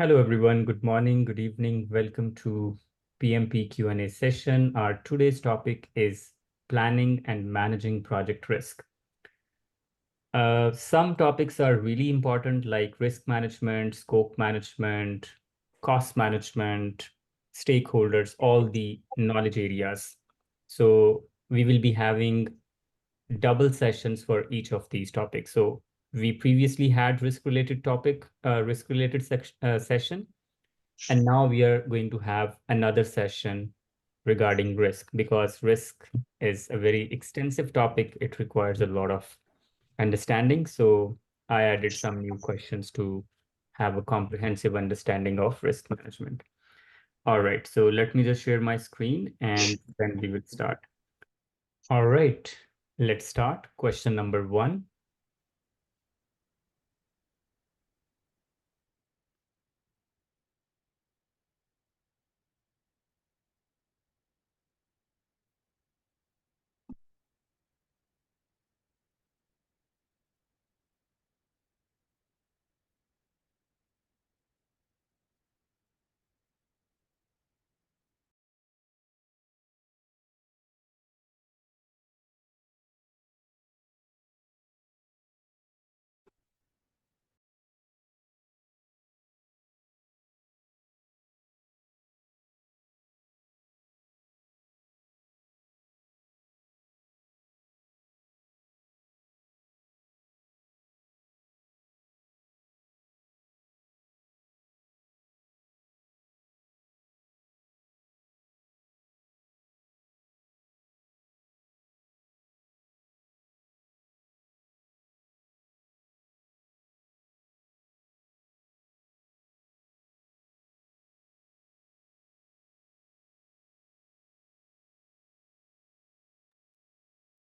Hello, everyone. Good morning, good evening. Welcome to PMP Q&A session. Our today's topic is planning and managing project risk. Some topics are really important, like risk management, scope management, cost management, stakeholders, all the knowledge areas. So we will be having double sessions for each of these topics. So we previously had risk-related session. And now we are going to have another session regarding risk because risk is a very extensive topic. It requires a lot of understanding. So I added some new questions to have a comprehensive understanding of risk management. All right, so let me just share my screen and then we will start. All right, let's start. Question number 1.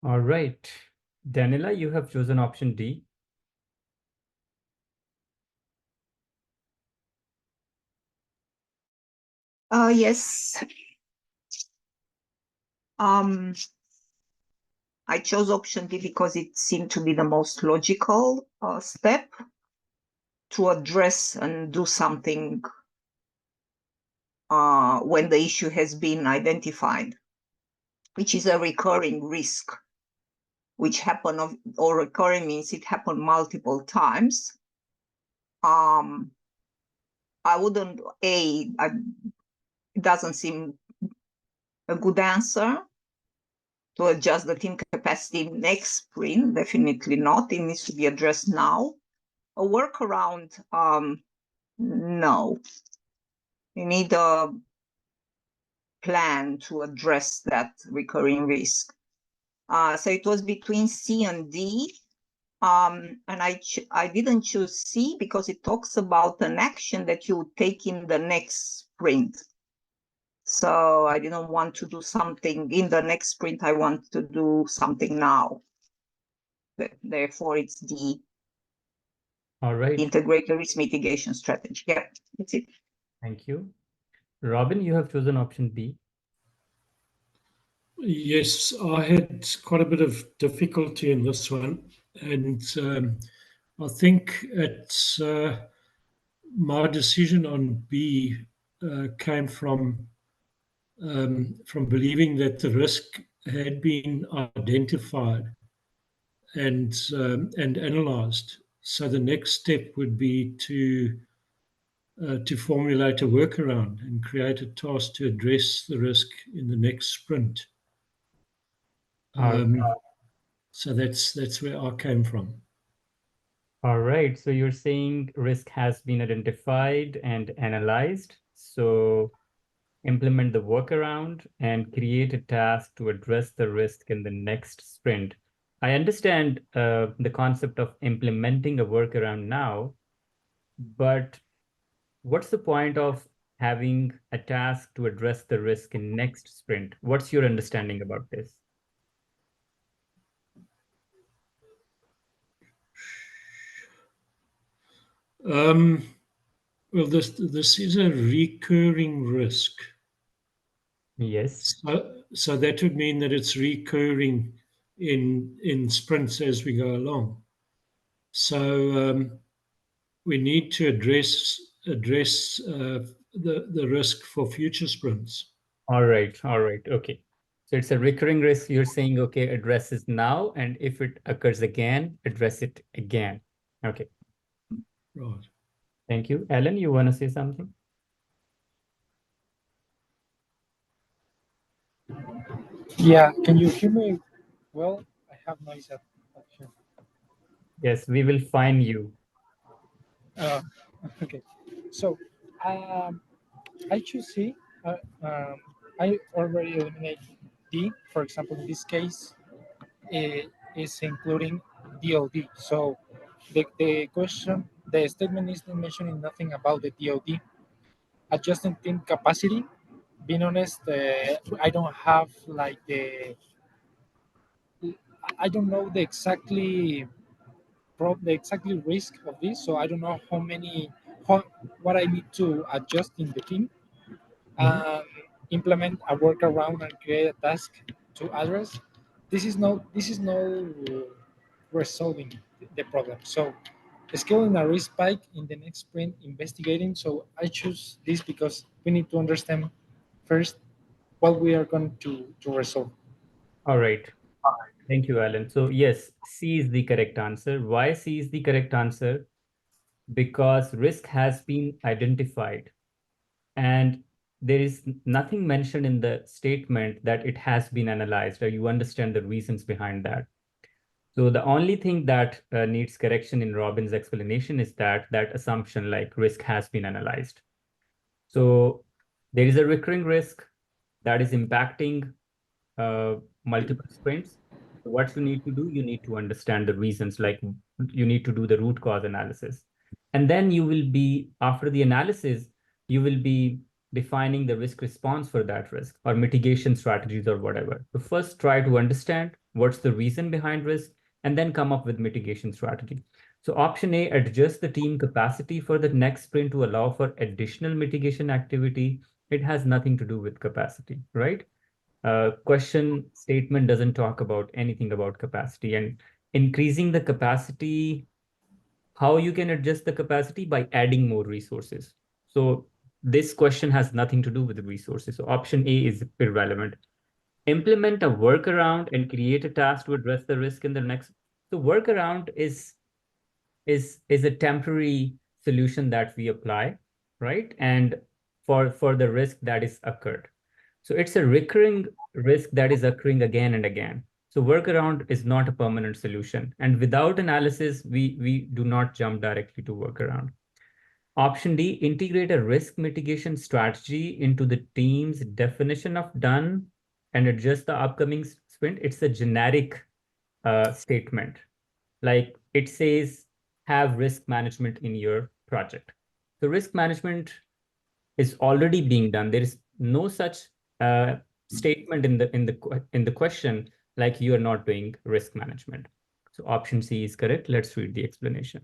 All right, Daniela, you have chosen option D. Yes. I chose option D because it seemed to be the most logical step to address and do something when the issue has been identified, which is a recurring risk, which happened or recurring means it happened multiple times. I wouldn't, it doesn't seem a good answer to adjust the team capacity next sprint. Definitely not. It needs to be addressed now. A workaround, no. You need a plan to address that recurring risk. So it was between C and D. And I didn't choose C because it talks about an action that you would take in the next sprint. So I didn't want to do something in the next sprint. I want to do something now. Therefore, it's D. All right. Integrated risk mitigation strategy. Yeah, that's it. Thank you. Robin, you have chosen option B. Yes, I had quite a bit of difficulty in this one, and I think it's my decision on B came from believing that the risk had been identified and analysed. So the next step would be to formulate a workaround and create a task to address the risk in the next sprint. So that's where I came from. All right. So you're saying risk has been identified and analyzed. So implement the workaround and create a task to address the risk in the next sprint. I understand the concept of implementing a workaround now, but what's the point of having a task to address the risk in next sprint? What's your understanding about this? Well, this is a recurring risk. Yes. So that would mean that it's recurring in sprints as we go along. So we need to address address the risk for future sprints. All right, okay. So it's a recurring risk. You're saying, okay, address it now, and if it occurs again, address it again. Okay, Right. thank you. Alan, you want to say something? Yeah, can you hear me? Well, I have noise at here. Yes, we will find you. Uh, okay, so um, I choose C. I already eliminate D. For example, in this case, it is including DOD. So the question, the statement is not mentioning nothing about the DOD. Adjusting team capacity. Being honest, I don't have like I don't know the exactly risk of this, so I don't know how what I need to adjust in the team, Mhm. um, implement a workaround and create a task to address. This is no resolving the problem. So scaling a risk spike in the next sprint investigating. So I choose this because we need to understand first what we are going to resolve. All right. Thank you, Alan. So yes, C is the correct answer. Why C is the correct answer? Because risk has been identified, and there is nothing mentioned in the statement that it has been analyzed, or you understand the reasons behind that. So the only thing that needs correction in Robin's explanation is that assumption, like risk has been analyzed. So there is a recurring risk that is impacting uh, multiple sprints. So what you need to do, you need to understand the reasons, like you need to do the root cause analysis. And then you will be, after the analysis, you will be defining the risk response for that risk or mitigation strategies or whatever. So first try to understand what's the reason behind risk and then come up with mitigation strategy. So option A, adjust the team capacity for the next sprint to allow for additional mitigation activity. It has nothing to do with capacity, right? Question statement doesn't talk about anything about capacity, and increasing the capacity, how you can adjust the capacity by adding more resources. So this question has nothing to do with the resources. So option A is irrelevant. Implement a workaround and create a task to address the risk in the next. So workaround is a temporary solution that we apply, right? And for the risk that is occurred. So it's a recurring risk that is occurring again and again. So workaround is not a permanent solution. And without analysis, we do not jump directly to workaround. Option D, integrate a risk mitigation strategy into the team's definition of done and adjust the upcoming sprint. It's a generic statement. Like it says, have risk management in your project. So risk management is already being done. There is no such uh, statement in the question like you are not doing risk management. So option C is correct. Let's read the explanation.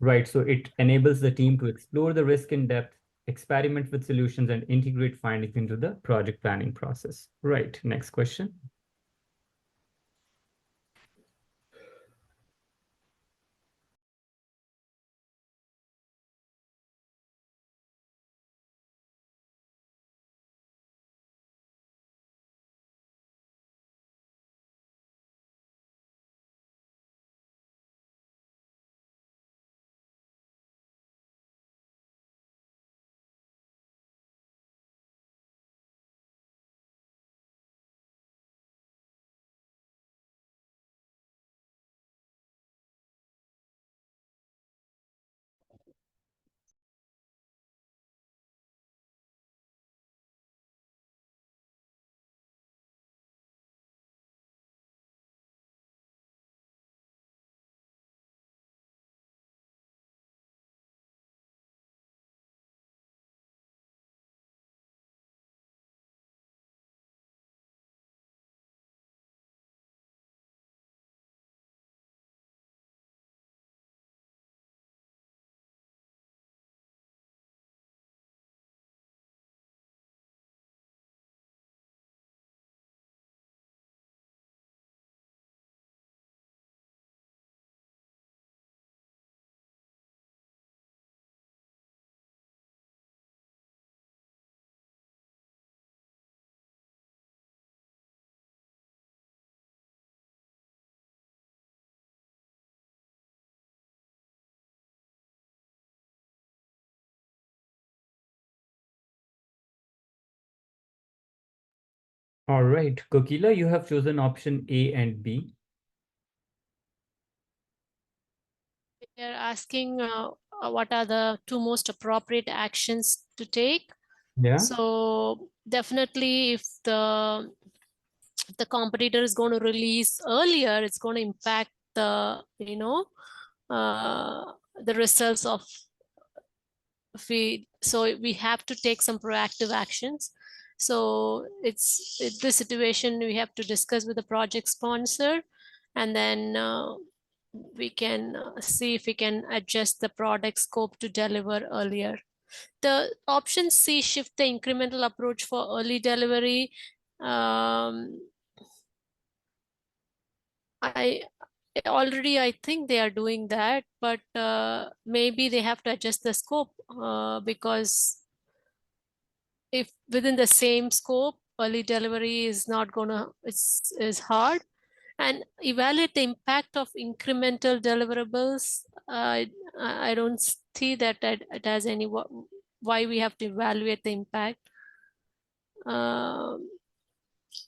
Right. So it enables the team to explore the risk in depth, experiment with solutions, and integrate findings into the project planning process. Right. Next question. All right, Kokila, you have chosen option A and B. They're asking what are the two most appropriate actions to take. Yeah. So definitely, if the competitor is going to release earlier, it's going to impact the the results of so we have to take some proactive actions. So it's this situation we have to discuss with the project sponsor, and then we can see if we can adjust the product scope to deliver earlier. The option C, shift the incremental approach for early delivery. I I think they are doing that, but maybe they have to adjust the scope because if within the same scope, early delivery is not gonna, is hard. And evaluate the impact of incremental deliverables. I don't see that it has any, why we have to evaluate the impact. Um,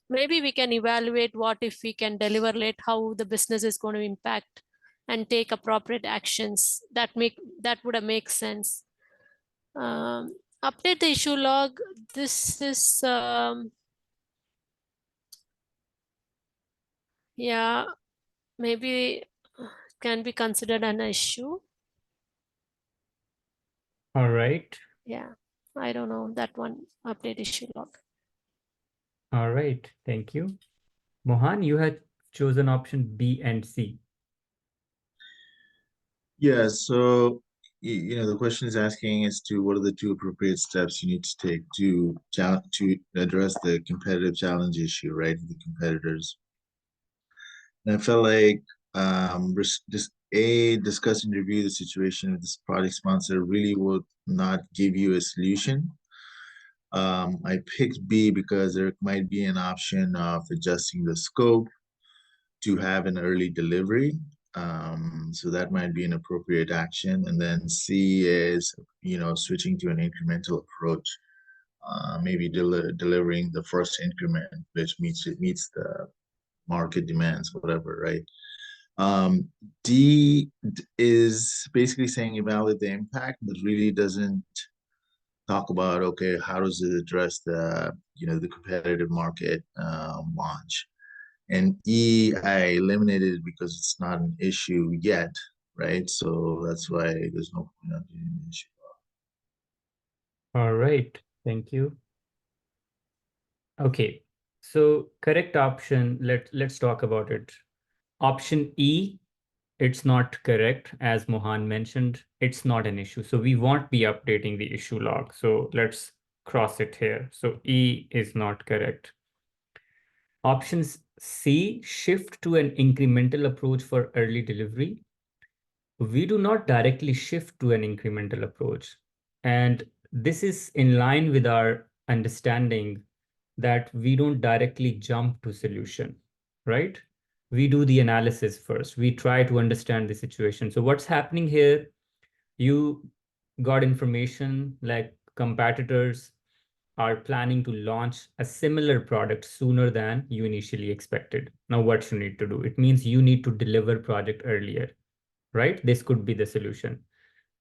Maybe we can evaluate what if we can deliver late, how the business is going to impact, and take appropriate actions. That would have make sense. Update the issue log. This is yeah, maybe can be considered an issue. All right. Yeah, I don't know that one. Update issue log. All right. Thank you. Mohan, you had chosen option B and C. Yeah, so the question is asking as to what are the two appropriate steps you need to take to address the competitive challenge issue, right? The competitors. And I felt like discuss and review the situation with this product sponsor really would not give you a solution. I picked B because there might be an option of adjusting the scope to have an early delivery. So that might be an appropriate action. And then C is, switching to an incremental approach, maybe delivering the first increment, which meets the market demands, whatever, right? D is basically saying evaluate the impact, but really doesn't talk about, okay, how does it address the competitive market launch? And E, I eliminated it because it's not an issue yet, right? So that's why there's no point on doing an issue. All right. Thank you. Okay. So correct option, let's talk about it. Option E, it's not correct. As Mohan mentioned, it's not an issue. So we won't be updating the issue log. So let's cross it here. So E is not correct. Options C, shift to an incremental approach for early delivery. We do not directly shift to an incremental approach. And this is in line with our understanding that we don't directly jump to solution, right? We do the analysis first. We try to understand the situation. So what's happening here, you got information like competitors are planning to launch a similar product sooner than you initially expected. Now, what you need to do? It means you need to deliver project earlier, right? This could be the solution.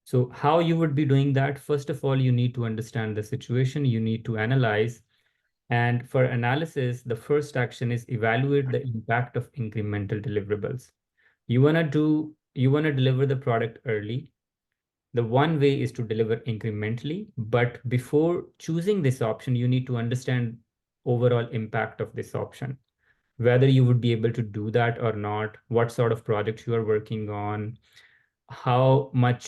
So how you would be doing that? First of all, you need to understand the situation. You need to analyze. And for analysis, the first action is evaluate the impact of incremental deliverables. You want to deliver the product early. The one way is to deliver incrementally, but before choosing this option, you need to understand overall impact of this option, whether you would be able to do that or not, what sort of projects you are working on, how many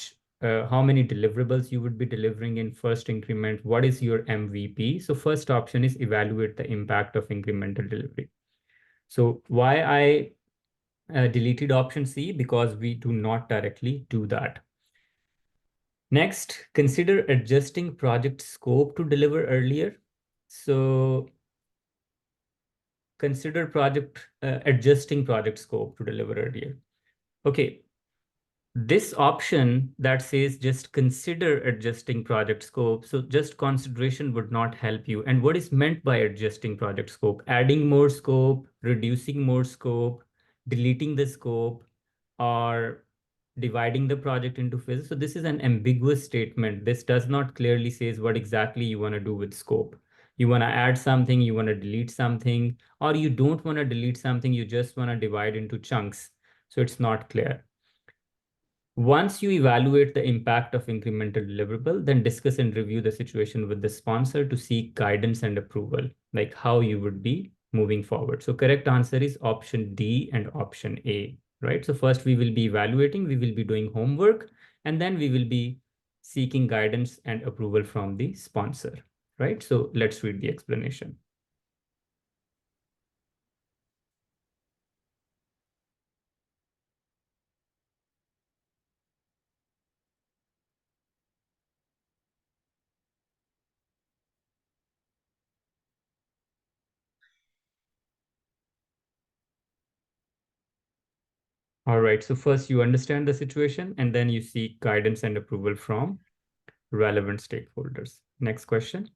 deliverables you would be delivering in first increment, what is your MVP. So first option is evaluate the impact of incremental delivery. So why I deleted option C? Because we do not directly do that. Next, consider adjusting project scope to deliver earlier. So consider adjusting project scope to deliver earlier. Okay, This option that says just consider adjusting project scope. So just consideration would not help you. And what is meant by adjusting project scope? Adding more scope, reducing more scope, deleting the scope, or dividing the project into phases. So this is an ambiguous statement. This does not clearly says what exactly you want to do with scope. You want to add something, you want to delete something, or you don't want to delete something, you just want to divide into chunks. So it's not clear. Once you evaluate the impact of incremental deliverable, then discuss and review the situation with the sponsor to seek guidance and approval, like how you would be moving forward. So correct answer is option D and option A, right? So first we will be evaluating, we will be doing homework, and then we will be seeking guidance and approval from the sponsor, right? So let's read the explanation. All right, so first you understand the situation and then you seek guidance and approval from relevant stakeholders. Next question.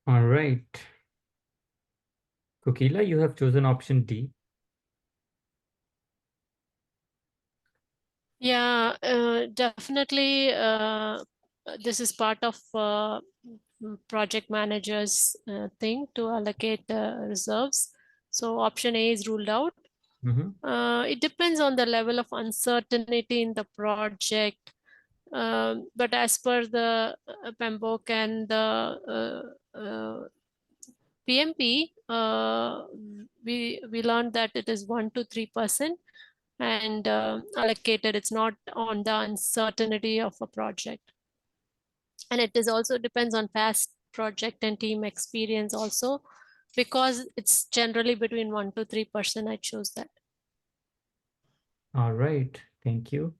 All right. Kokila, you have chosen option D. Yeah, definitely. This is part of project manager's thing to allocate reserves. So option A is ruled out. It depends on the level of uncertainty in the project. But as per the PMBOK and the PMP, we learned that it is 1 to 3% and allocated. It's not on the uncertainty of a project, and it is also depends on past project and team experience also, because it's generally between 1 to 3%. I chose that. All right, thank you.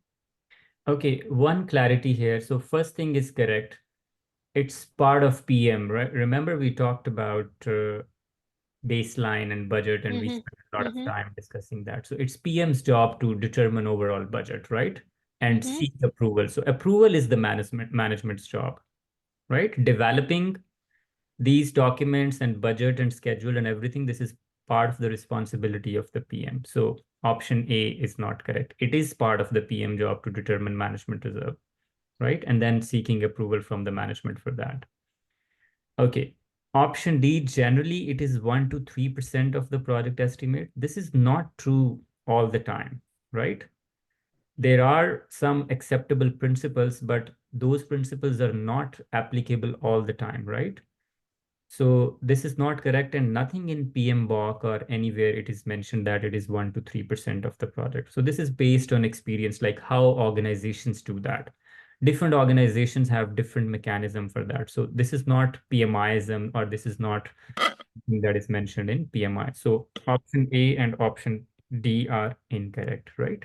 Okay, one clarity here. So first thing is correct. It's part of PM, right? Remember we talked about baseline and budget, and we Mm-hmm. spent a lot of Mm-hmm. time discussing that. So it's PM's job to determine overall budget, right? And Mm-hmm. seek approval. So approval is the management's job, right? Developing these documents and budget and schedule and everything, this is part of the responsibility of the PM. So option A is not correct. It is part of the PM job to determine management reserve, right? And then seeking approval from the management for that. Okay. Option D, generally it is 1 to 3% of the project estimate. This is not true all the time, right? There are some acceptable principles, but those principles are not applicable all the time, right? So this is not correct, and nothing in PMBOK or anywhere it is mentioned that it is 1 to 3% of the project. So this is based on experience, like how organizations do that. Different organizations have different mechanism for that. So this is not PMIism, or this is not something that is mentioned in PMI. So option A and option D are incorrect, right?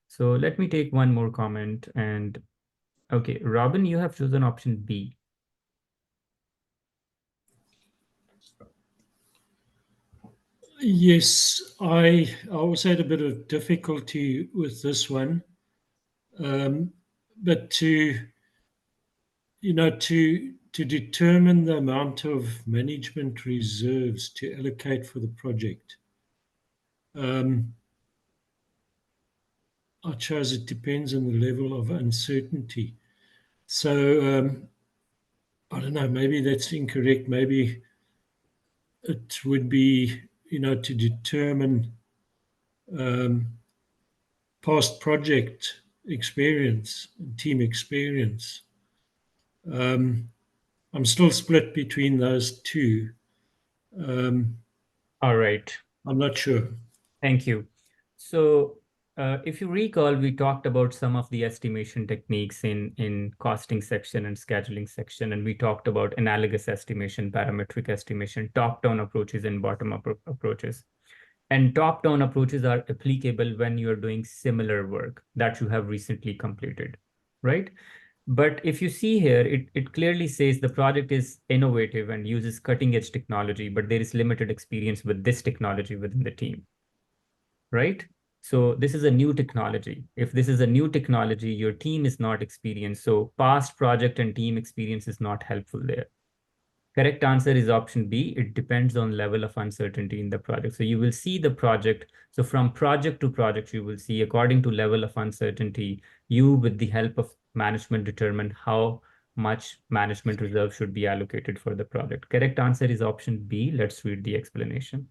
So let me take one more comment. And okay, Robin, you have chosen option B. Yes, I also had a bit of difficulty with this one. But to determine the amount of management reserves to allocate for the project, I chose it depends on the level of uncertainty. So I don't know, maybe that's incorrect. Maybe it would be, to determine past project experience, team experience. I'm still split between those two. All right. I'm not sure. Thank you. So if you recall, we talked about some of the estimation techniques in costing section and scheduling section, and we talked about analogous estimation, parametric estimation, top-down approaches, and bottom-up approaches. And top-down approaches are applicable when you're doing similar work that you have recently completed, right? But if you see here, it clearly says the project is innovative and uses cutting-edge technology, but there is limited experience with this technology within the team, right? So this is a new technology. If this is a new technology, your team is not experienced. So past project and team experience is not helpful there. Correct answer is option B. It depends on level of uncertainty in the project. So you will see the project. So from project to project, you will see according to level of uncertainty, you with the help of management determine how much management reserve should be allocated for the project. Correct answer is option B. Let's read the explanation.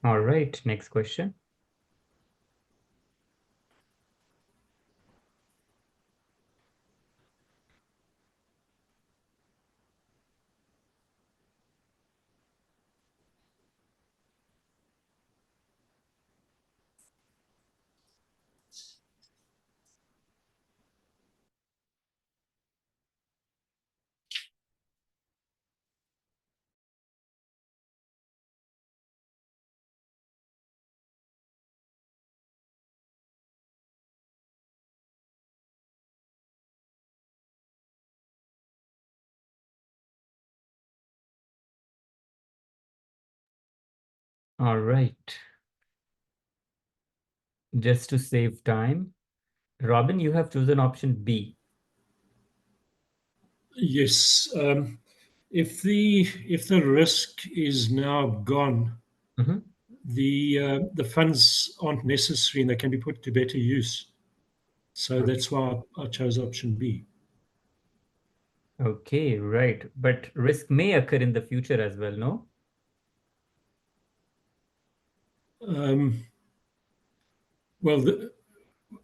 All right, next question. All right. Just to save time, Robin, you have chosen option B. Yes. If the risk is now gone, Mhm. the funds aren't necessary and they can be put to better use. So that's why I chose option B. Okay, right. But risk may occur in the future as well, no? Well,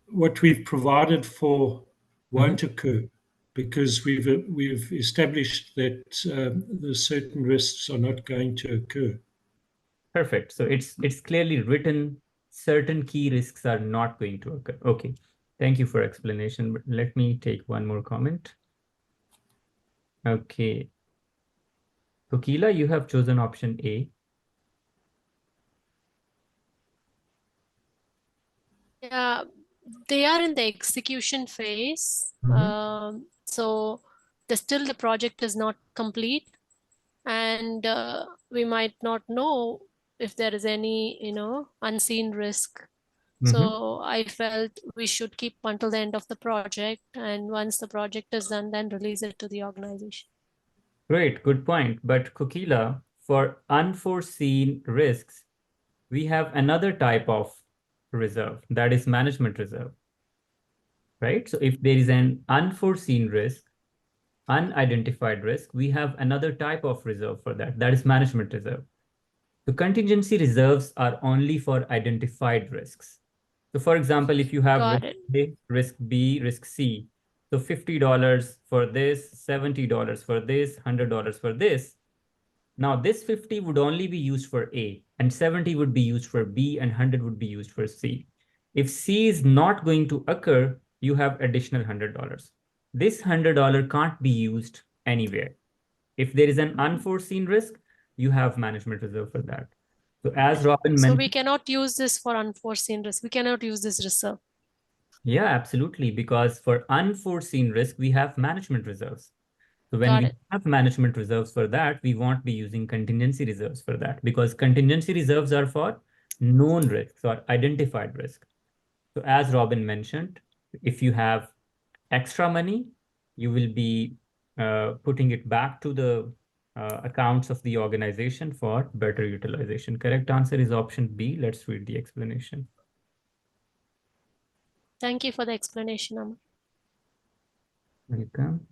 what we've provided for won't occur because we've established that the certain risks are not going to occur. Perfect. So it's clearly written certain key risks are not going to occur. Okay. Thank you for explanation. But let me take one more comment. Okay. Kokila, you have chosen option A. Yeah, they are in the execution phase. So still the project is not complete, and we might not know if there is any, unseen risk. So I felt we should keep until the end of the project, and once the project is done, then release it to the organization. Great, good point. But Kokila, for unforeseen risks, we have another type of reserve, that is management reserve, right? So if there is an unforeseen risk, unidentified risk, we have another type of reserve for that, that is management reserve. The contingency reserves are only for identified risks. So for example, if you have Got risk it. A, risk B, risk C, so $50 for this, $70 for this, $100 for this. Now this 50 would only be used for A, and 70 would be used for B, and 100 would be used for C. If C is not going to occur, you have additional $100. This $100 can't be used anywhere. If there is an unforeseen risk, you have management reserve for that. So as Robin So we mentioned, cannot use this for unforeseen risk. We cannot use this reserve. yeah, absolutely, because for unforeseen risk, we have management reserves. So when Got we it. have management reserves for that, we won't be using contingency reserves for that, because contingency reserves are for known risks or identified risk. So as Robin mentioned, if you have extra money, you will be putting it back to the accounts of the organization for better utilization. Correct answer is option B. Let's read the explanation. Thank you for the explanation, Amar. Welcome.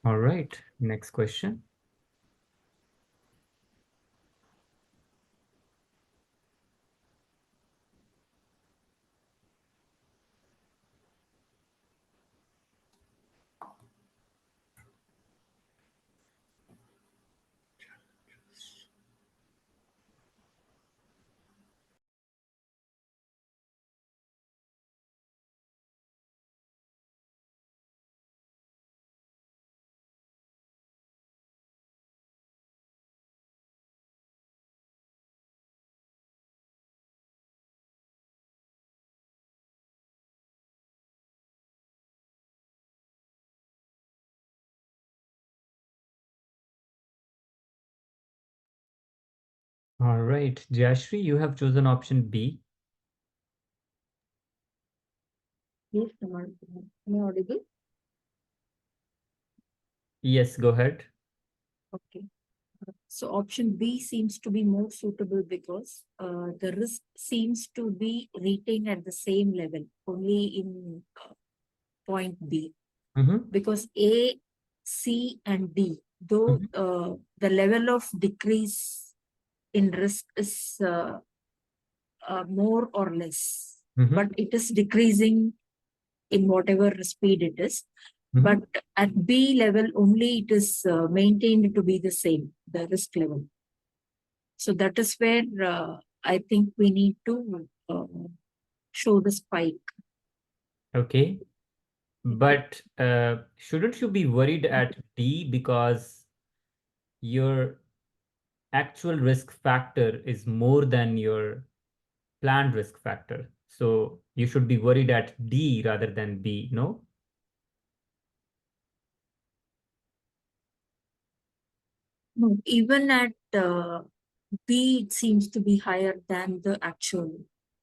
All right, next question. All right, Jashri, you have chosen option B. Yes, am I audible? Yes, go ahead. Okay. So option B seems to be more suitable because the risk seems to be retained at the same level, only in point B. Mm-hmm. Because A, C, and D, though the level of decrease in risk is more or less, but it is decreasing in whatever speed it is. But at B level only it is maintained to be the same, the risk level. So that is where I think we need to show the spike. Okay. But shouldn't you be worried at D because your actual risk factor is more than your planned risk factor? So you should be worried at D rather than B, no? No, even at B, it seems to be higher than the actual,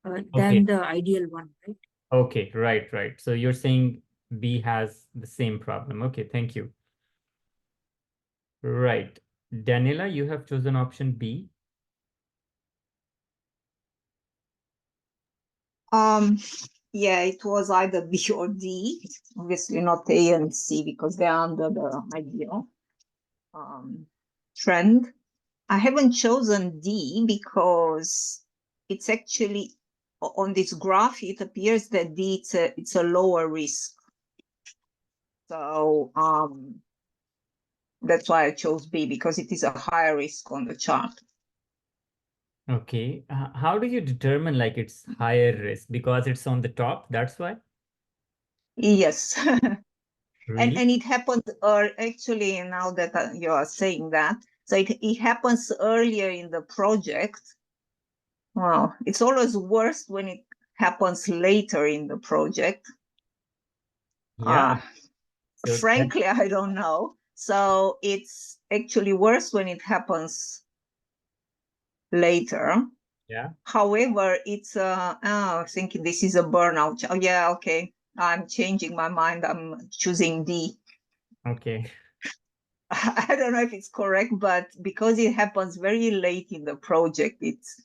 Okay. than the ideal one, right? Okay, right. So you're saying B has the same problem. Okay, thank you. Right. Daniela, you have chosen option B. Yeah, it was either B or D. Obviously not A and C because they're under the ideal trend. I haven't chosen D because it's actually on this graph. It appears that D it's a lower risk. So that's why I chose B, because it is a higher risk on the chart. Okay. How do you determine like it's higher risk? Because it's on the top, that's why? Yes. Really? And it happened actually, now that you are saying that, so it happens earlier in the project. Well, it's always worse when it happens later in the project. Yeah. So Frankly, I don't know. So it's actually worse when it happens later. yeah. However, it's thinking this is a burnout. Oh yeah, okay. I'm changing my mind. I'm choosing D. Okay. I don't know if it's correct, but because it happens very late in the project, it's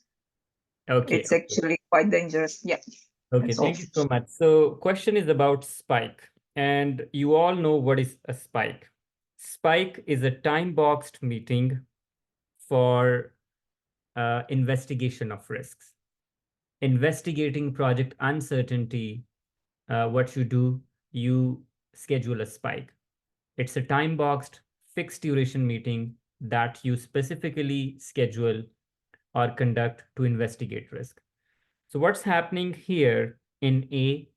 Okay. actually quite dangerous. Yeah. Okay, thank you so much. So question is about spike, and you all know what is a spike. Spike is a time-boxed meeting for investigation of risks. Investigating project uncertainty, what you do, you schedule a spike. It's a time-boxed, fixed duration meeting that you specifically schedule or conduct to investigate risk. So what's happening here in A,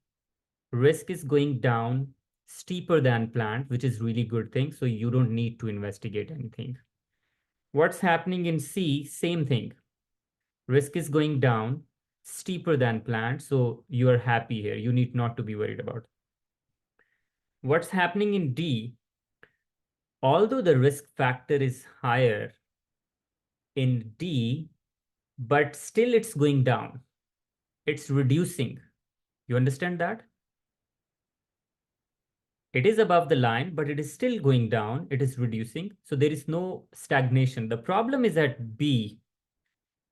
risk is going down steeper than planned, which is really good thing. So you don't need to investigate anything. What's happening in C? Same thing. Risk is going down, steeper than planned. So you are happy here. You need not to be worried about. What's happening in D? Although the risk factor is higher in D, but still it's going down. It's reducing. You understand that? It is above the line, but it is still going down. It is reducing. So there is no stagnation. The problem is at B.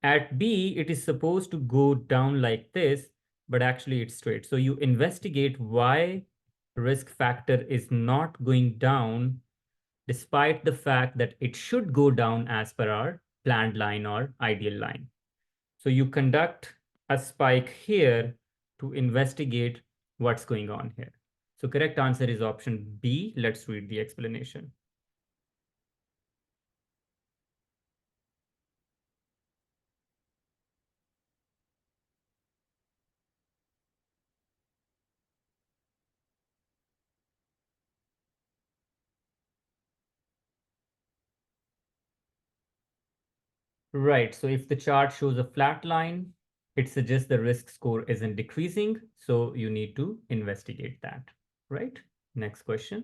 At B, it is supposed to go down like this, but actually it's straight. So you investigate why risk factor is not going down despite the fact that it should go down as per our planned line or ideal line. So you conduct a spike here to investigate what's going on here. So correct answer is option B. Let's read the explanation. Right. So if the chart shows a flat line, it suggests the risk score isn't decreasing. So you need to investigate that. Right. Next question.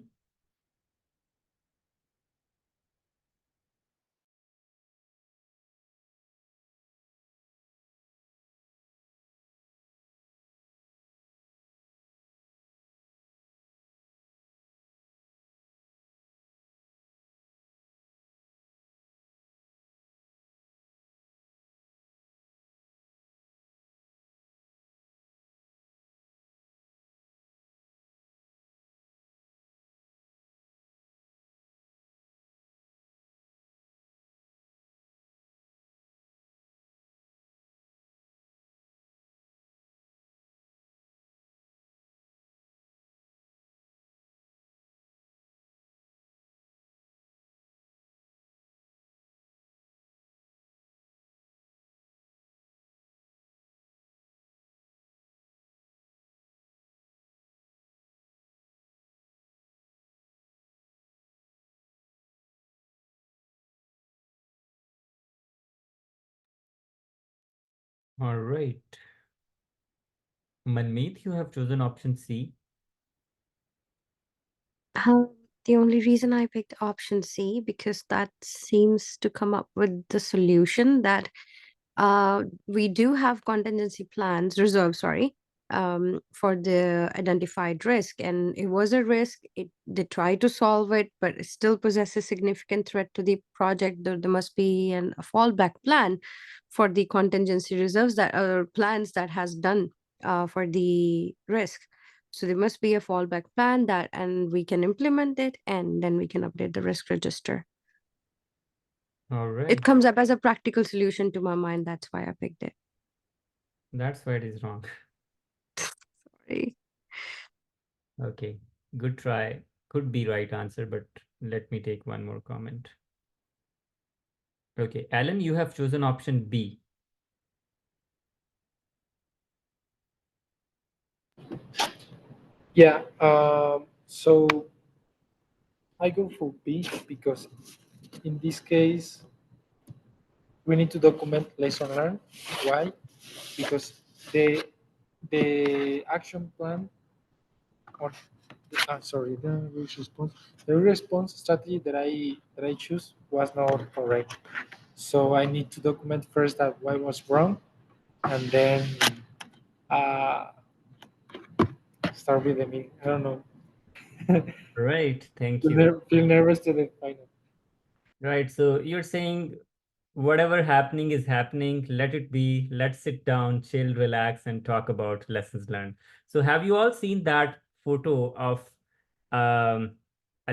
All right. Manmeet, you have chosen option C. The only reason I picked option C because that seems to come up with the solution that we do have contingency plans, reserve, sorry, for the identified risk. And it was a risk. They tried to solve it, but it still possesses significant threat to the project. There must be a fallback plan for the contingency reserves that are plans that has done for the risk. So there must be a fallback plan that, and we can implement it, and then we can update the risk register. All right. It comes up as a practical solution to my mind. That's why I picked it. That's why it is wrong. Sorry. Okay, good try. Could be right answer, but let me take one more comment. Okay, Alan, you have chosen option B. Yeah. So I go for B because in this case we need to document lesson learned. Why? Because the action plan or sorry, the response strategy that I choose was not correct. So I need to document first that what was wrong, and then start with the meeting. I don't know. Right, thank you. Feel nervous to the final. Right, so you're saying whatever happening is happening, let it be, let's sit down, chill, relax, and talk about lessons learned. So have you all seen that photo of a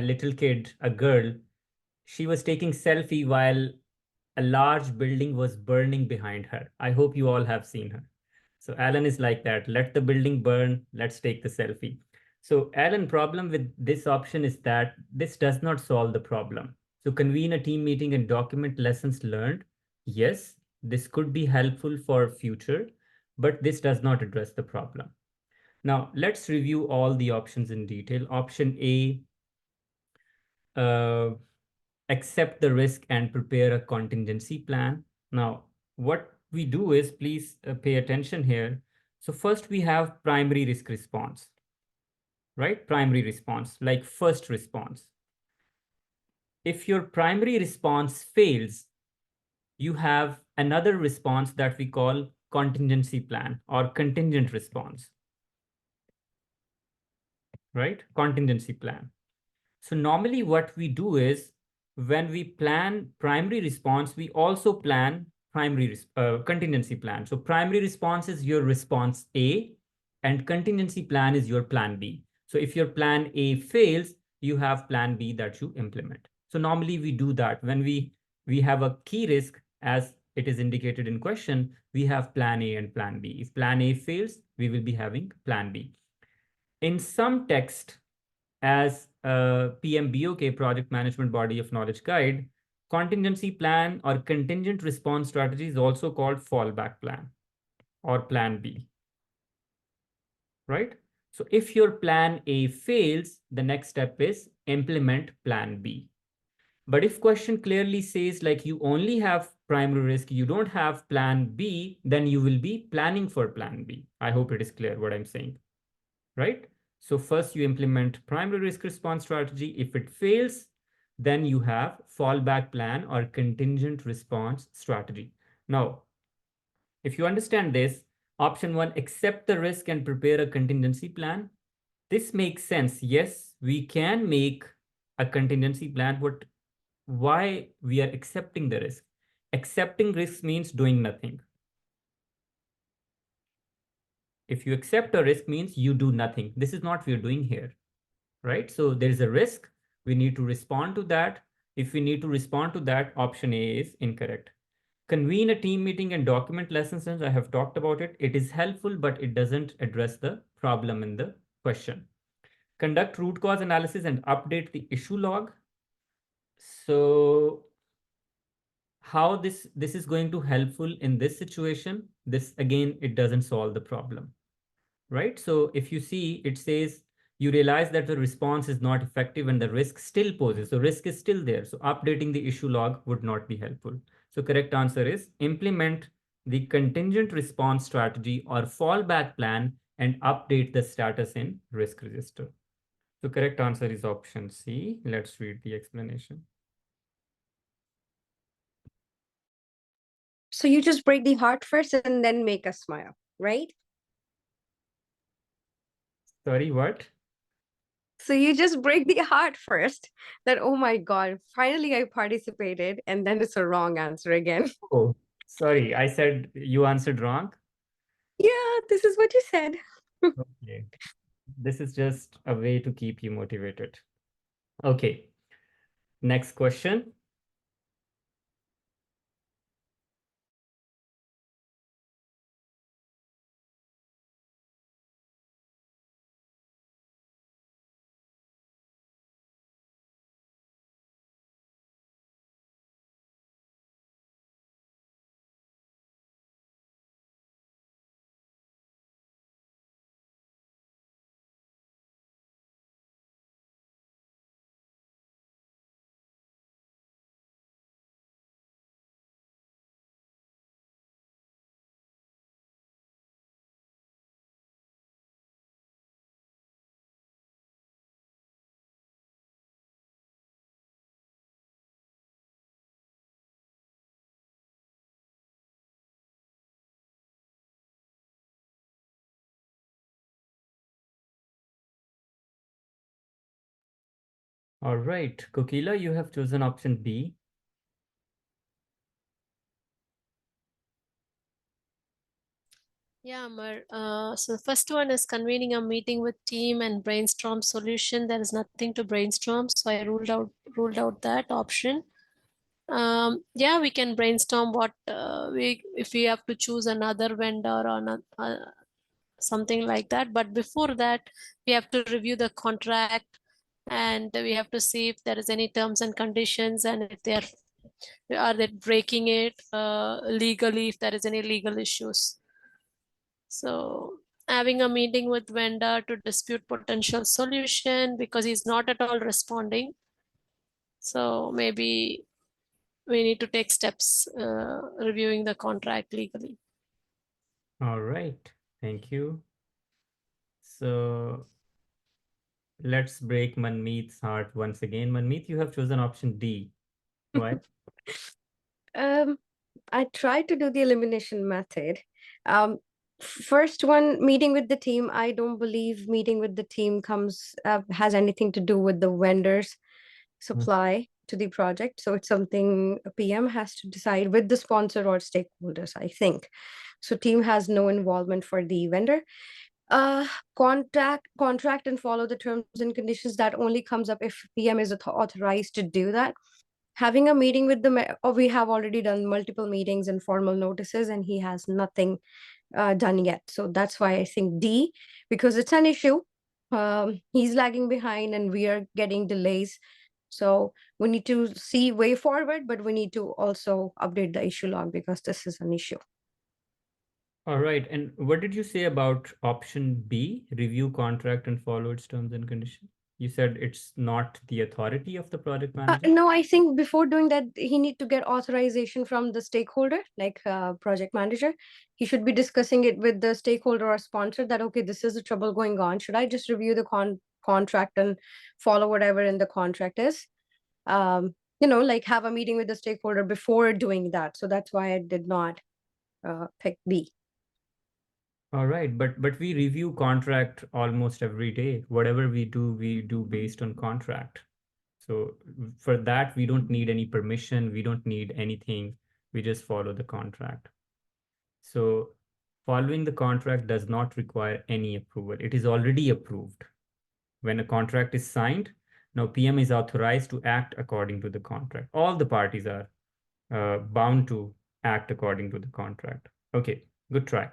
little kid, a girl? She was taking selfie while a large building was burning behind her. I hope you all have seen her. So Alan is like that. Let the building burn. Let's take the selfie. So Alan, problem with this option is that this does not solve the problem. So convene a team meeting and document lessons learned. Yes, this could be helpful for future, but this does not address the problem. Now, let's review all the options in detail. Option A, accept the risk and prepare a contingency plan. Now, what we do is, please pay attention here. So first we have primary risk response, right? Primary response, like first response. If your primary response fails, you have another response that we call contingency plan or contingent response, right? Contingency plan. So normally what we do is when we plan primary response, we also plan contingency plan. So primary response is your response A and contingency plan is your plan B. So if your plan A fails, you have plan B that you implement. So normally we do that when we have a key risk as it is indicated in question, we have plan A and plan B. If plan A fails, we will be having plan B. In some text, as a PMBOK, Project Management Body of Knowledge Guide, contingency plan or contingent response strategy is also called fallback plan or plan B, right? So if your plan A fails, the next step is implement plan B. But if question clearly says like you only have primary risk, you don't have plan B, then you will be planning for plan B. I hope it is clear what I'm saying, right? So first you implement primary risk response strategy. If it fails, then you have fallback plan or contingent response strategy. Now, if you understand this, option one, accept the risk and prepare a contingency plan. This makes sense. Yes, we can make a contingency plan, but why we are accepting the risk? Accepting risk means doing nothing. If you accept a risk means you do nothing. This is not what we're doing here, right? So there is a risk. We need to respond to that. If we need to respond to that, option A is incorrect. Convene a team meeting and document lessons. I have talked about it. It is helpful, but it doesn't address the problem in the question. Conduct root cause analysis and update the issue log. So how this is going to helpful in this situation? This again, it doesn't solve the problem, right? So if you see, it says you realize that the response is not effective and the risk still poses. So risk is still there. So updating the issue log would not be helpful. So correct answer is implement the contingent response strategy or fallback plan and update the status in risk register. So correct answer is option C. Let's read the explanation. So you just break the heart first and then make us smile, right? Sorry, what? So you just break the heart first that, oh my God, finally I participated. And then it's a wrong answer again. Oh, sorry. I said you answered wrong. Yeah, this is what you said. Okay. This is just a way to keep you motivated. Okay. Next question. All right, Kokila, you have chosen option B. Yeah, Amar. So the first one is convening a meeting with team and brainstorm solution. There is nothing to brainstorm, so I ruled out that option. Yeah, we can brainstorm what if we have to choose another vendor or something like that. But before that, we have to review the contract and we have to see if there is any terms and conditions and if are they breaking it legally, if there is any legal issues. So having a meeting with vendor to dispute potential solution because he's not at all responding. So maybe we need to take steps reviewing the contract legally. All right, thank you. So let's break Manmeet's heart once again. Manmeet, you have chosen option D. Why? I tried to do the elimination method. First one, meeting with the team. I don't believe meeting with the team has anything to do with the vendor's supply to the project. So it's something a PM has to decide with the sponsor or stakeholders, I think. So team has no involvement for the vendor. Contract and follow the terms and conditions. That only comes up if PM is authorized to do that. Having a meeting with or we have already done multiple meetings and formal notices, and he has nothing done yet. So that's why I think D, because it's an issue. He's lagging behind and we are getting delays. So we need to see way forward, but we need to also update the issue log because this is an issue. All right. And what did you say about option B, review contract and follow its terms and conditions? You said it's not the authority of the project manager? No, I think before doing that, he need to get authorization from the stakeholder, like project manager. He should be discussing it with the stakeholder or sponsor that, okay, this is the trouble going on. Should I just review the contract and follow whatever in the contract is? Like have a meeting with the stakeholder before doing that. So that's why I did not pick B. All right, but we review contract almost every day. Whatever we do based on contract. So for that, we don't need any permission. We don't need anything. We just follow the contract. So following the contract does not require any approval. It is already approved. When a contract is signed, now PM is authorized to act according to the contract. All the parties are bound to act according to the contract. Okay, good try.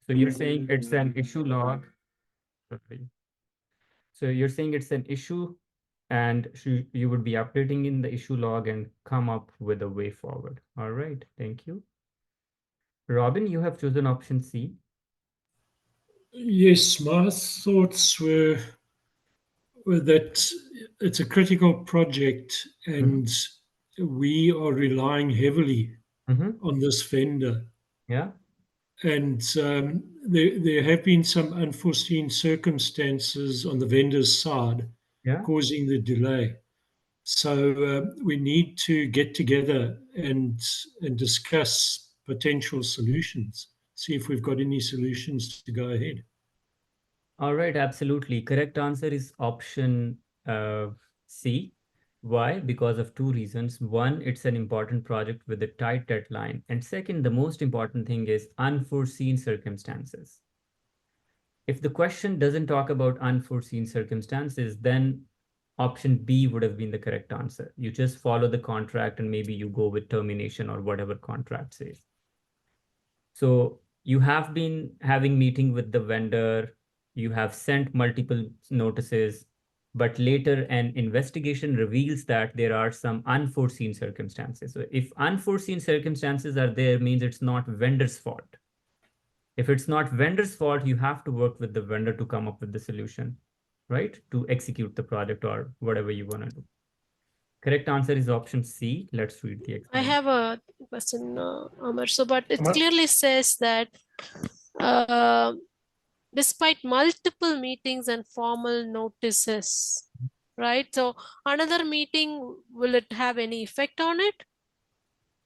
So you're saying it's an issue log. So you're saying it's an issue and you would be updating in the issue log and come up with a way forward. All right, thank you. Robin, you have chosen option C. Yes, my thoughts were that it's a critical project and we are relying heavily on this vendor. Yeah. And there have been some unforeseen circumstances on the vendor's side causing the delay. So we need to get together and discuss potential solutions, see if we've got any solutions to go ahead. All right, absolutely. Correct answer is option C. Why? Because of two reasons. One, it's an important project with a tight deadline. And second, the most important thing is unforeseen circumstances. If the question doesn't talk about unforeseen circumstances, then option B would have been the correct answer. You just follow the contract and maybe you go with termination or whatever contract says. So you have been having meeting with the vendor, you have sent multiple notices, but later an investigation reveals that there are some unforeseen circumstances. So if unforeseen circumstances are there, means it's not vendor's fault. If it's not vendor's fault, you have to work with the vendor to come up with the solution, right? To execute the project or whatever you want to do. Correct answer is option C. Let's read the explanation. I have a question, Amar. So, but it clearly says that despite multiple meetings and formal notices, right? So another meeting, will it have any effect on it?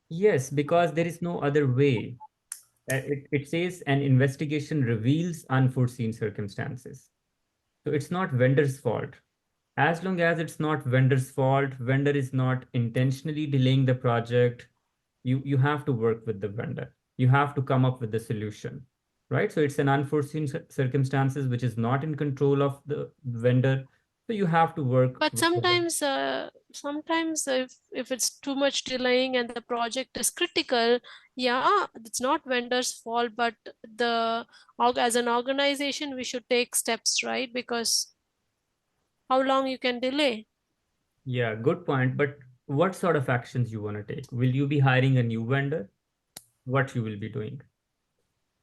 Yes, because there is no other way. It says an investigation reveals unforeseen circumstances. So it's not vendor's fault. As long as it's not vendor's fault, vendor is not intentionally delaying the project, you have to work with the vendor. You have to come up with the solution, right? So it's an unforeseen circumstances which is not in control of the vendor. So you have to work. But sometimes, if it's too much delaying and the project is critical, yeah, it's not vendor's fault, but as an organization, we should take steps, right? Because how long you can delay? Yeah, good point. But what sort of actions you want to take? Will you be hiring a new vendor? What you will be doing?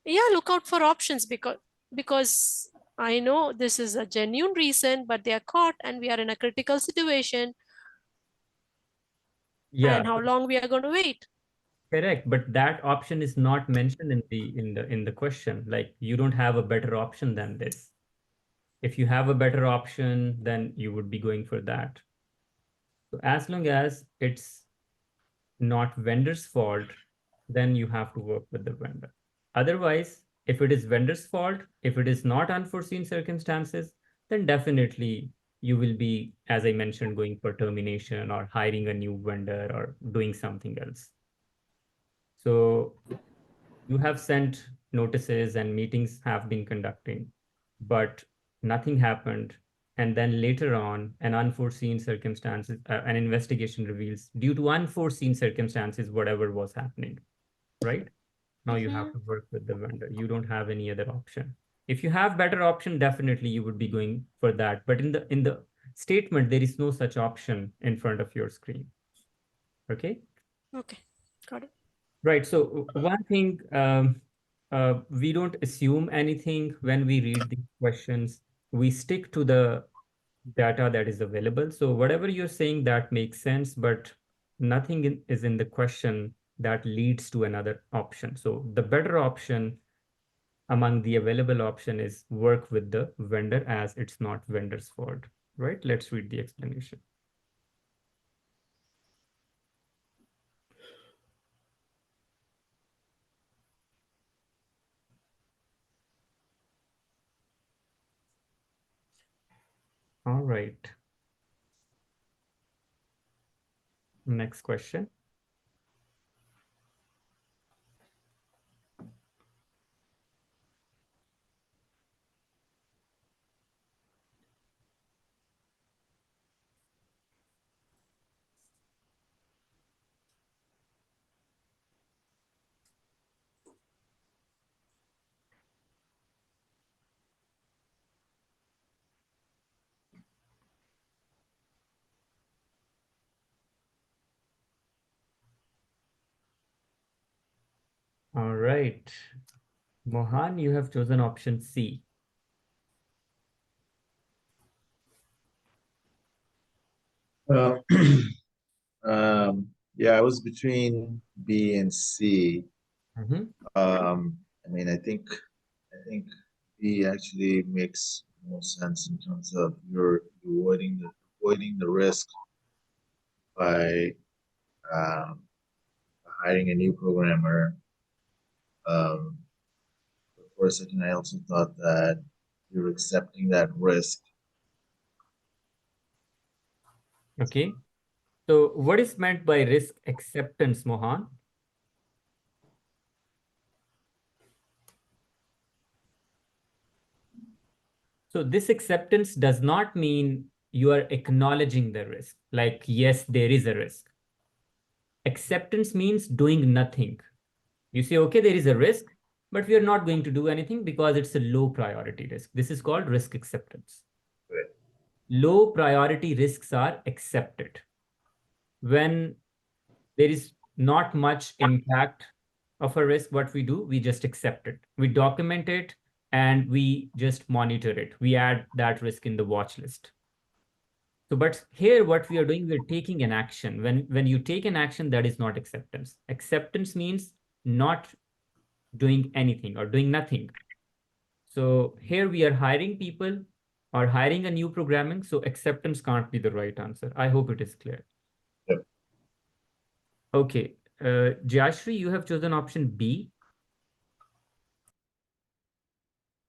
Yeah, look out for options because because I know this is a genuine reason, but they are caught and we are in a critical situation. Yeah, And how long we are going to wait? correct. But that option is not mentioned in the question. Like, you don't have a better option than this. If you have a better option, then you would be going for that. So as long as it's not vendor's fault, then you have to work with the vendor. Otherwise, if it is vendor's fault, if it is not unforeseen circumstances, then definitely you will be, as I mentioned, going for termination or hiring a new vendor or doing something else. So you have sent notices and meetings have been conducting, but nothing happened. And then later on, an unforeseen circumstances, an investigation reveals due to unforeseen circumstances, whatever was happening, right? Now you have to work with the vendor. You don't have any other option. If you have better option, definitely you would be going for that. But in the statement, there is no such option in front of your screen. Okay. Okay, got it. Right. So one thing, we don't assume anything when we read these questions. We stick to the data that is available. So whatever you're saying, that makes sense, but nothing is in the question that leads to another option. So the better option among the available option is work with the vendor, as it's not vendor's fault, right? Let's read the explanation. All right. Next question. All right. Mohan, you have chosen option C. Uh, yeah, I was between B and C. I mean, I think B actually makes more sense in terms of you're avoiding the risk by hiring a new programmer. For a second, I also thought that you're accepting that risk. Okay. So what is meant by risk acceptance, Mohan? So this acceptance does not mean you are acknowledging the risk. Like, yes, there is a risk. Acceptance means doing nothing. You say, okay, there is a risk, but we are not going to do anything because it's a low priority risk. This is called risk acceptance. Right. Low priority risks are accepted when there is not much impact of a risk. What we do, we just accept it, we document it, and we just monitor it. We add that risk in the watch list. So, but here what we are doing, we're taking an action. When you take an action, that is not acceptance. Acceptance means not doing anything or doing nothing. So here we are hiring people or hiring a new programming. So acceptance can't be the right answer. I hope it is clear. Yep. Okay. Jayashri, you have chosen option B.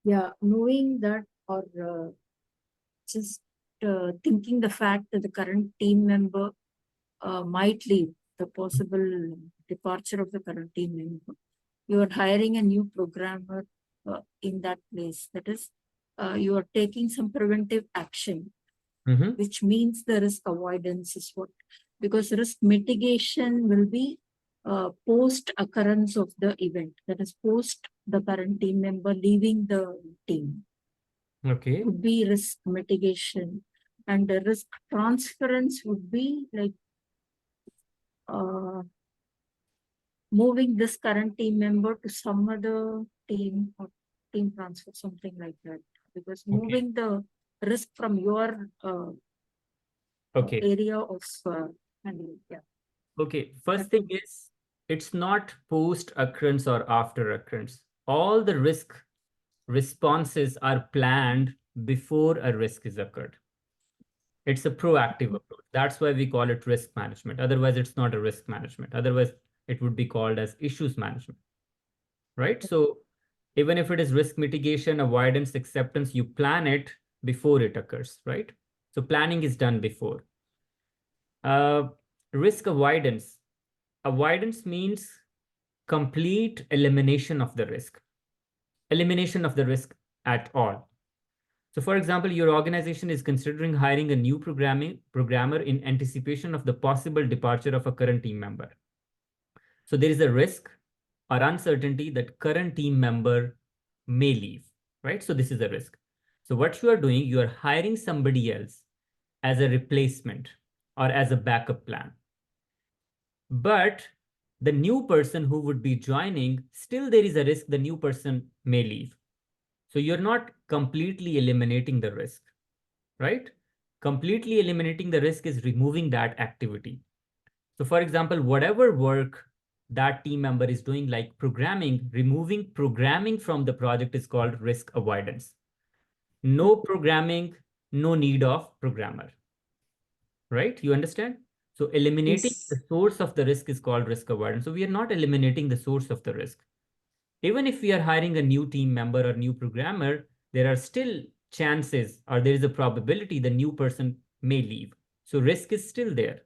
Yeah, knowing that, or just thinking the fact that the current team member might leave, the possible departure of the current team member, you are hiring a new programmer in that place. That is, you are taking some preventive action, which means the risk avoidance is what, because risk mitigation will be post occurrence of the event, that is post the current team member leaving the team. Okay. Would be risk mitigation, and the risk transference would be like moving this current team member to some other team. team transfer, something like that. Because Okay. moving the risk from your Okay. area of handling. Yeah. Okay. First thing is, it's not post occurrence or after occurrence. All the risk responses are planned before a risk is occurred. It's a proactive approach. That's why we call it risk management. Otherwise, it's not a risk management. Otherwise, it would be called as issues management, right? So even if it is risk mitigation, avoidance, acceptance, you plan it before it occurs, right? So planning is done before. Risk avoidance. Avoidance means complete elimination of the risk. Elimination of the risk at all. So for example, your organization is considering hiring a new programmer in anticipation of the possible departure of a current team member. So there is a risk or uncertainty that current team member may leave, right? So this is a risk. So what you are doing, you are hiring somebody else as a replacement or as a backup plan. But the new person who would be joining, still there is a risk the new person may leave. So you're not completely eliminating the risk, right? Completely eliminating the risk is removing that activity. So for example, whatever work that team member is doing, like programming, removing programming from the project is called risk avoidance. No programming, no need of programmer, right? You understand? So eliminating Yes. the source of the risk is called risk avoidance. So we are not eliminating the source of the risk. Even if we are hiring a new team member or new programmer, there are still chances or there is a probability the new person may leave. So risk is still there.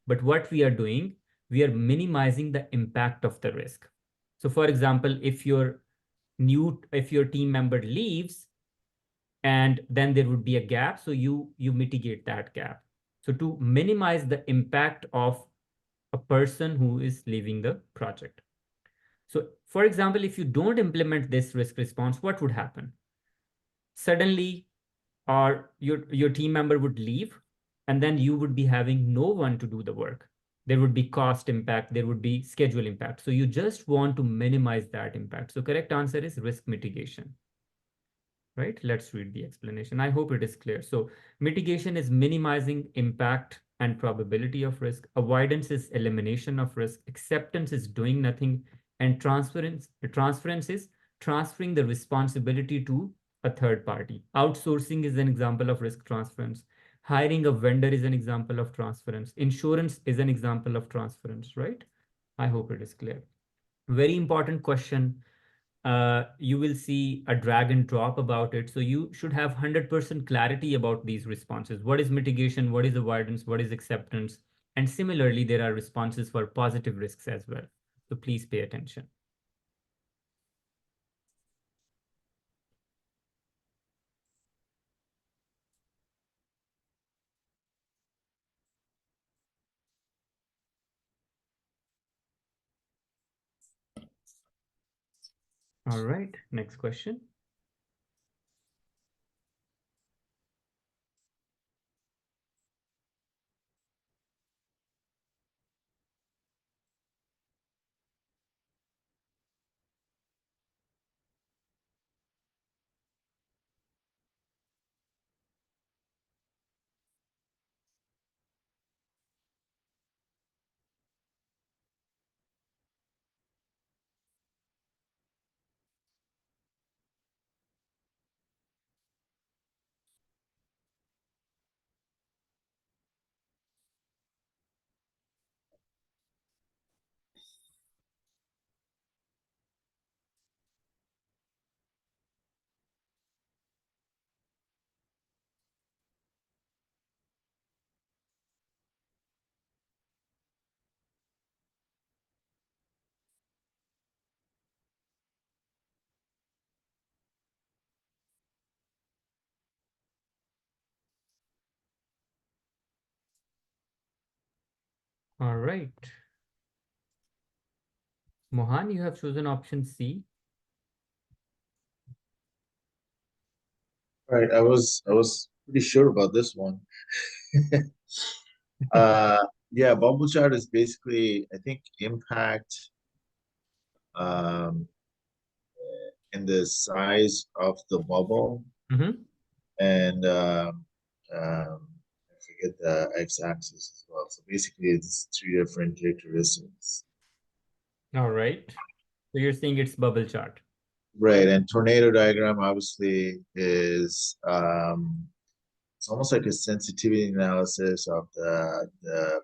But what we are doing, we are minimizing the impact of the risk. So for example, if your team member leaves and then there would be a gap, so you mitigate that gap. So to minimize the impact of a person who is leaving the project. So for example, if you don't implement this risk response, what would happen? Suddenly, or your team member would leave, and then you would be having no one to do the work. There would be cost impact, there would be schedule impact. So you just want to minimize that impact. So correct answer is risk mitigation. Right? Let's read the explanation. I hope it is clear. So mitigation is minimizing impact and probability of risk. Avoidance is elimination of risk. Acceptance is doing nothing. And transference is transferring the responsibility to a third party. Outsourcing is an example of risk transference. Hiring a vendor is an example of transference. Insurance is an example of transference, right? I hope it is clear. Very important question. You will see a drag and drop about it. So you should have 100% clarity about these responses. What is mitigation? What is avoidance? What is acceptance? And similarly, there are responses for positive risks as well. So please pay attention. All right, next question. All right. Mohan, you have chosen option C. Right, I was pretty sure about this one. Yeah, bubble chart is basically, I think, impact, um, in the size of the bubble, and I forget the x-axis as well. So basically, it's three different characteristics. All right. So you're saying it's bubble chart. Right, and tornado diagram obviously is it's almost like a sensitivity analysis of the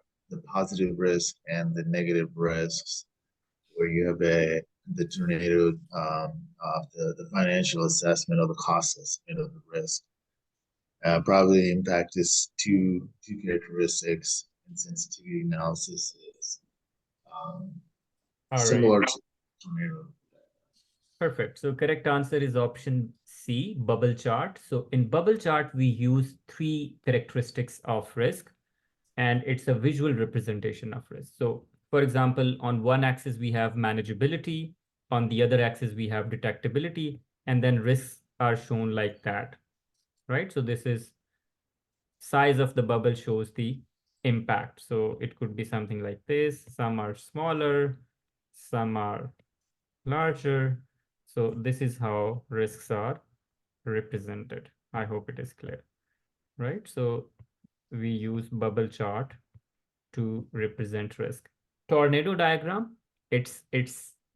positive risk and the negative risks, where you have the tornado of the financial assessment of the cost estimate of the risk. Probably impact is two characteristics, and sensitivity analysis is similar to tornado. Perfect. So correct answer is option C, bubble chart. So in bubble chart, we use three characteristics of risk, and it's a visual representation of risk. So for example, on one axis, we have manageability. On the other axis, we have detectability, and then risks are shown like that, right? So this is size of the bubble shows the impact. So it could be something like this. Some are smaller, some are larger. So this is how risks are represented. I hope it is clear, right? So we use bubble chart to represent risk. Tornado diagram, it's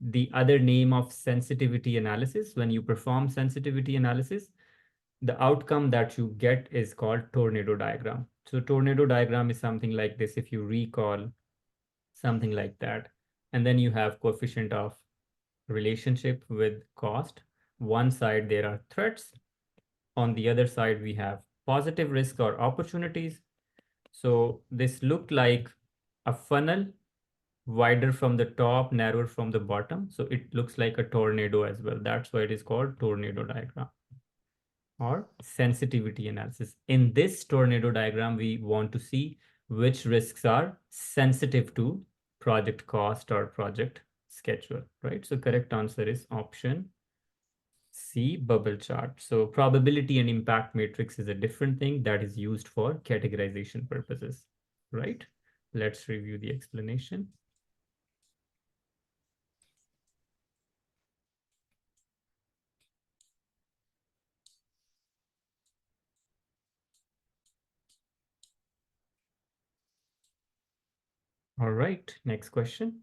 the other name of sensitivity analysis. When you perform sensitivity analysis, the outcome that you get is called tornado diagram. So tornado diagram is something like this, if you recall, something like that. And then you have coefficient of relationship with cost. One side there are threats. On the other side, we have positive risk or opportunities. So this looked like a funnel, wider from the top, narrower from the bottom. So it looks like a tornado as well. That's why it is called tornado diagram or sensitivity analysis. In this tornado diagram, we want to see which risks are sensitive to project cost or project schedule, right? So correct answer is option C, bubble chart. So probability and impact matrix is a different thing that is used for categorization purposes, right? Let's review the explanation. All right, next question.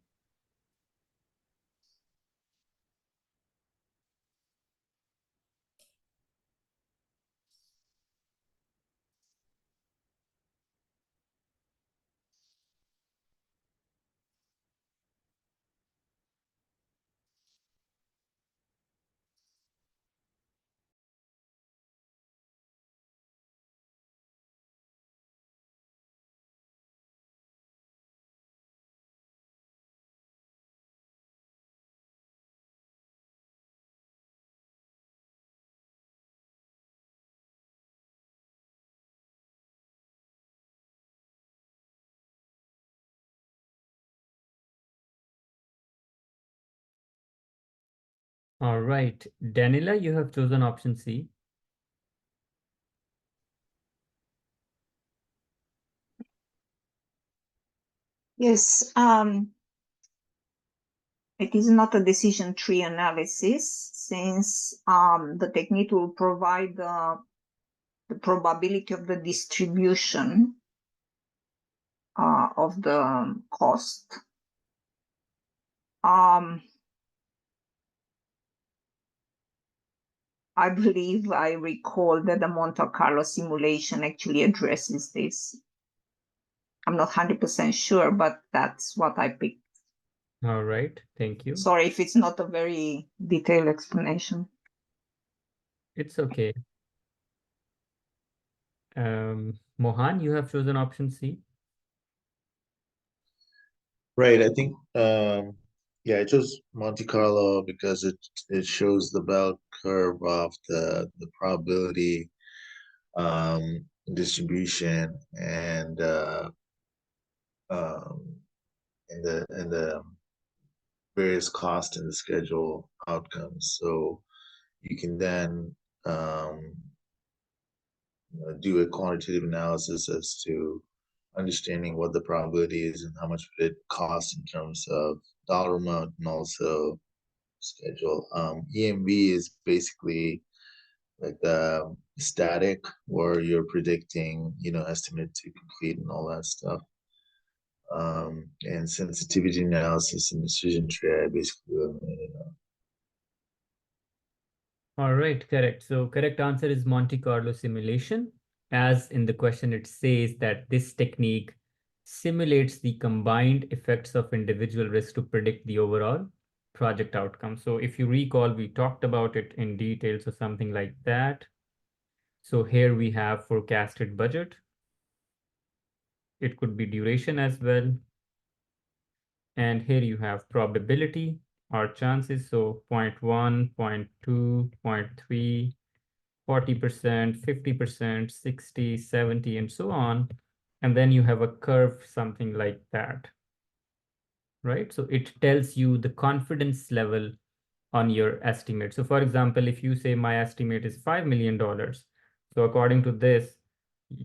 All right, Danila, you have chosen option C. Yes, it is not a decision tree analysis, since the technique will provide the probability of the distribution of the cost. I believe I recall that the Monte Carlo simulation actually addresses this. I'm not 100% sure, but that's what I picked. All right, thank you. Sorry if it's not a very detailed explanation. It's okay. Mohan, you have chosen option C. Right, I think yeah, I chose Monte Carlo because it shows the bell curve of the probability distribution and um, the various cost and the schedule outcomes. So you can then do a quantitative analysis as to understanding what the probability is and how much it costs in terms of dollar amount, and also schedule. EMV is basically like the static, where you're predicting, estimate to complete and all that stuff. And sensitivity analysis and decision tree, I basically eliminated. All right, correct. So correct answer is Monte Carlo simulation. As in the question, it says that this technique simulates the combined effects of individual risk to predict the overall project outcome. So if you recall, we talked about it in detail, so something like that. So here we have forecasted budget. It could be duration as well. And here you have probability or chances. So 0.1, 0.2, 0.3, 40%, 50%, 60, 70, and so on. And then you have a curve, something like that, right? So it tells you the confidence level on your estimate. So for example, if you say my estimate is $5 million, so according to this,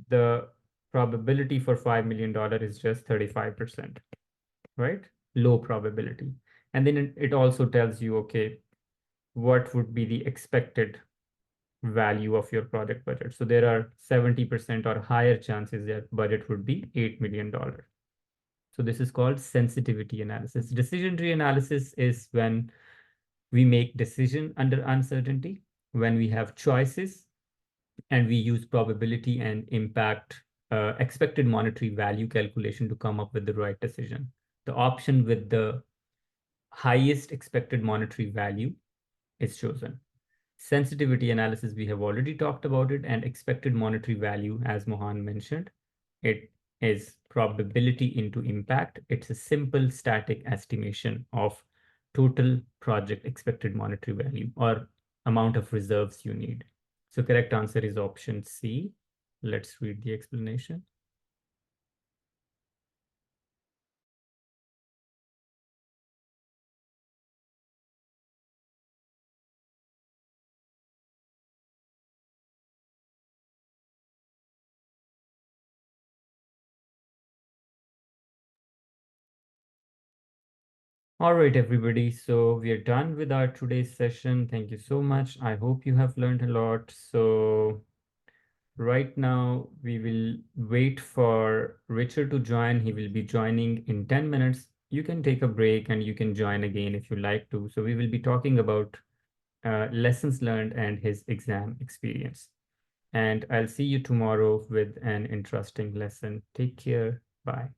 the probability for $5 million is just 35%, right? Low probability. And then it also tells you, okay, what would be the expected value of your project budget. So there are 70% or higher chances that budget would be $8 million. So this is called sensitivity analysis. Decision tree analysis is when we make decision under uncertainty, when we have choices and we use probability and impact expected monetary value calculation to come up with the right decision. The option with the highest expected monetary value is chosen. Sensitivity analysis, we have already talked about it, and expected monetary value, as Mohan mentioned, it is probability into impact. It's a simple static estimation of total project expected monetary value or amount of reserves you need. So correct answer is option C. Let's read the explanation. All right, everybody. So we are done with our today's session. Thank you so much. I hope you have learned a lot. So right now we will wait for Richard to join. He will be joining in 10 minutes. You can take a break and you can join again if you like to. So we will be talking about lessons learned and his exam experience. And I'll see you tomorrow with an interesting lesson. Take care. Bye.